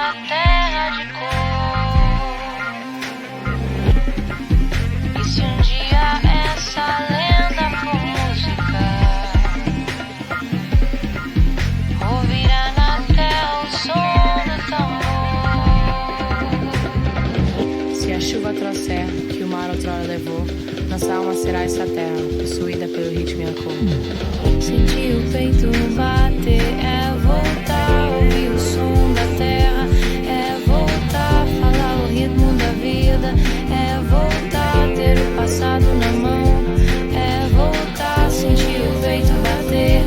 essa terra de cor. E se um dia essa lenda for música, ouvirá na terra o som do tambor. Se a chuva trouxer que o mar outrora levou, nossa alma será essa terra, possuída pelo ritmo e a cor. Sentir o peito bater é voltar a ouvir o som da terra, é voltar a falar o ritmo da vida, é voltar a ter o passado na mão, é voltar a sentir o peito bater,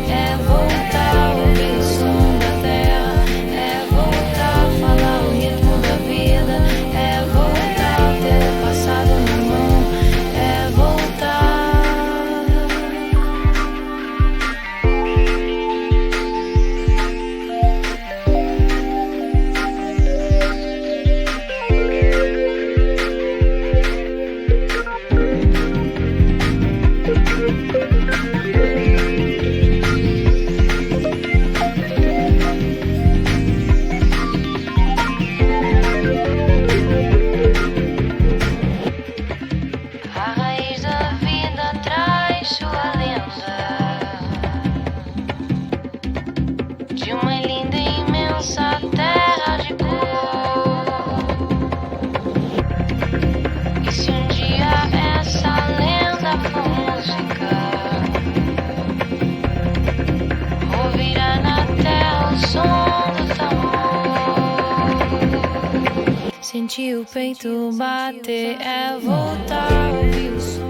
é voltar a ouvir o som da terra, é voltar a falar o ritmo da vida, é voltar a ter o passado na mão, é voltar. A raiz da vida traz sua lenda de uma linda e imensa terra de cor. E se um dia essa lenda for música, ouvirá na terra o som do tambor. Sentir o peito bater é voltar a ouvir o som.